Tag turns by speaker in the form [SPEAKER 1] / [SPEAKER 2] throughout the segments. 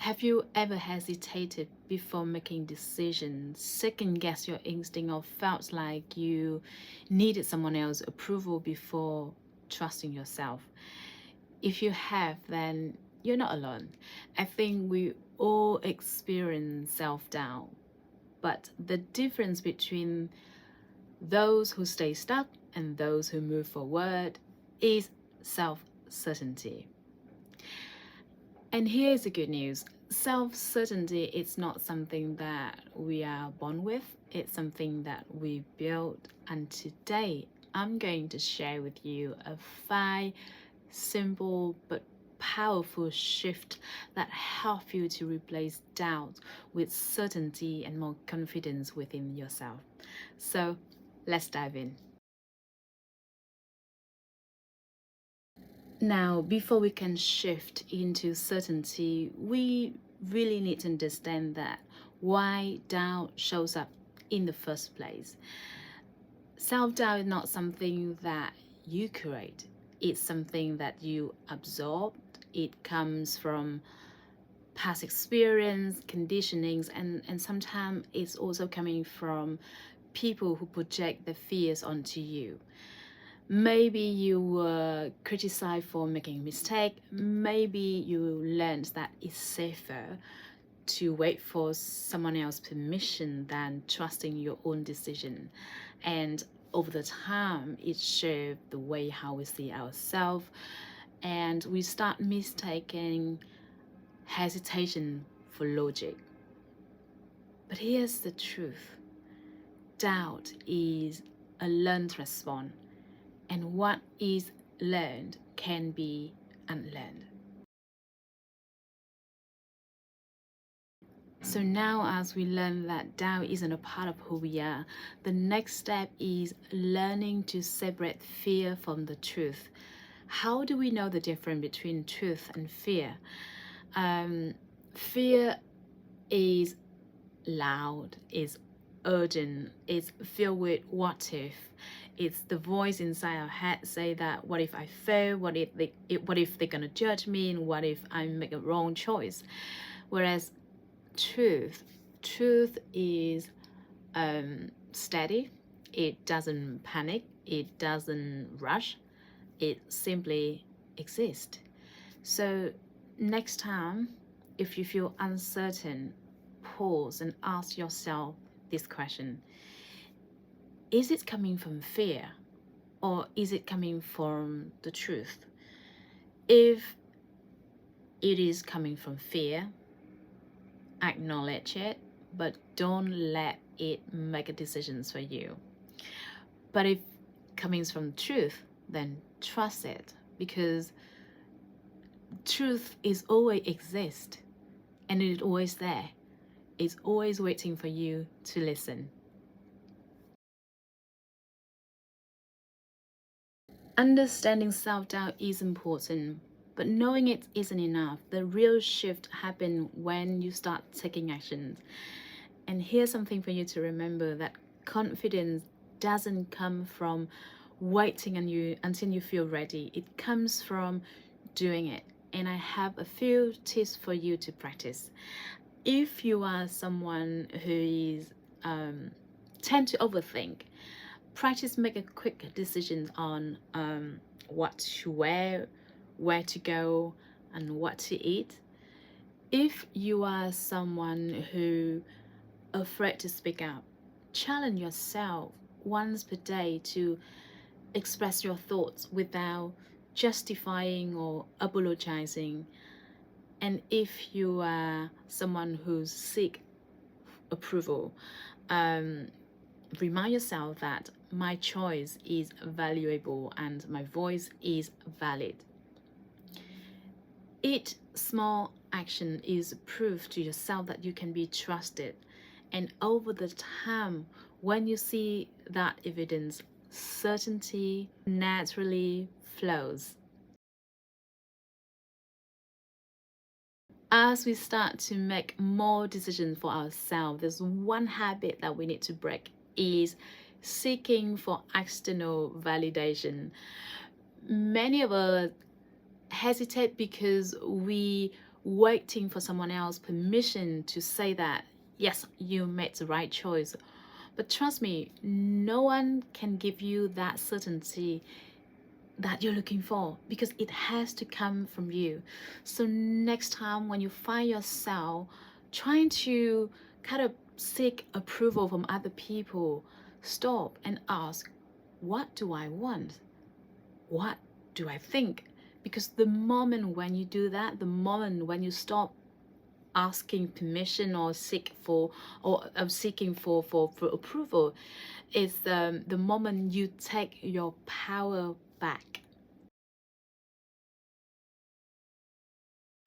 [SPEAKER 1] Have you ever hesitated before making decisions, second guess your instinct, or felt like you needed someone else's approval before trusting yourself? If you have, then you're not alone. I think we all experience self-doubt, but the difference between those who stay stuck and those who move forward is self-certainty. And here's the good news. Self-certainty is not something that we are born with. It's something that we build. And today, I'm going to share with you a 5 simple but powerful shift that help you to replace doubt with certainty and more confidence within yourself. So let's dive in. Now, before we can shift into certainty, we really need to understand that why doubt shows up in the first place. Self-doubt is not something that you create. It's something that you absorb. It comes from past experience, conditionings, and sometimes it's also coming from people who project their fears onto you. Maybe you were criticized for making a mistake. Maybe you learned that it's safer to wait for someone else's permission than trusting your own decision. And over the time, it shaped the way how we see ourselves, and we start mistaking hesitation for logic. But here's the truth. Doubt is a learned response, and what is learned can be unlearned. So now, as we learn that doubt isn't a part of who we are, the next step is learning to separate fear from the truth. How do we know the difference between truth and fear? Fear is loud, is urgent, is filled with what if. It's the voice inside our head say that what if I fail, what if they're gonna judge me, and what if I make a wrong choice. Whereas truth is steady. It doesn't panic, it doesn't rush, it simply exists. So next time, if you feel uncertain, pause and ask yourself this question. Is it coming from fear, or is it coming from the truth? If it is coming from fear, acknowledge it, but don't let it make decisions for you. But if coming from truth, then trust it, because truth is always exist, and it is always there. It's always waiting for you to listen. Understanding self-doubt is important, but knowing it isn't enough. The real shift happens when you start taking actions. And here's something for you to remember, that confidence doesn't come from waiting on you until you feel ready. It comes from doing it. And I have a few tips for you to practice. If you are someone who is tend to overthink, practice make a quick decision on what to wear, where to go, and what to eat. If you are someone who afraid to speak up, challenge yourself once per day to express your thoughts without justifying or apologizing. And if you are someone who seek approval, remind yourself that my choice is valuable and my voice is valid. Each small action is proof to yourself that you can be trusted. And over the time, when you see that evidence, certainty naturally flows. As we start to make more decisions for ourselves, there's one habit that we need to break, is seeking for external validation. Many of us hesitate because we waiting for someone else's permission to say that, yes, you made the right choice. But trust me, no one can give you that certainty that you're looking for, because it has to come from you. So next time when you find yourself trying to kind of seek approval from other people, stop and ask, what do I want? What do I think? Because the moment when you do that, the moment when you stop asking permission or seeking for approval, is the moment you take your power back.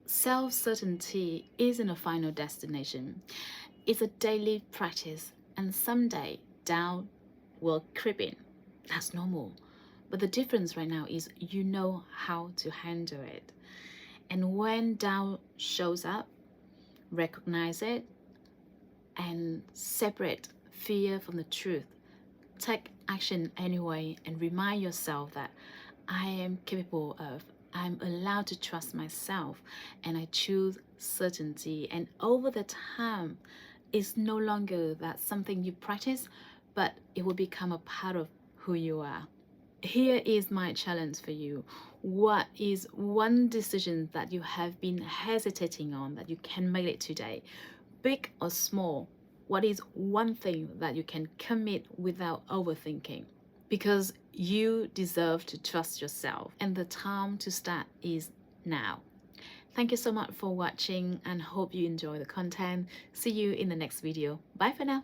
[SPEAKER 1] Self-certainty isn't a final destination. It's a daily practice, and someday doubt will creep in. That's normal. But the difference right now is you know how to handle it. And when doubt shows up, recognize it and separate fear from the truth. Take action anyway and remind yourself that I am capable of, I'm allowed to trust myself, and I choose certainty. And over the time, it's no longer that something you practice, but it will become a part of who you are. Here is my challenge for you. What is one decision that you have been hesitating on that you can make it today? Big or small, what is one thing that you can commit without overthinking? Because you deserve to trust yourself, and the time to start is now. Thank you so much for watching, and hope you enjoy the content. See you in the next video. Bye for now.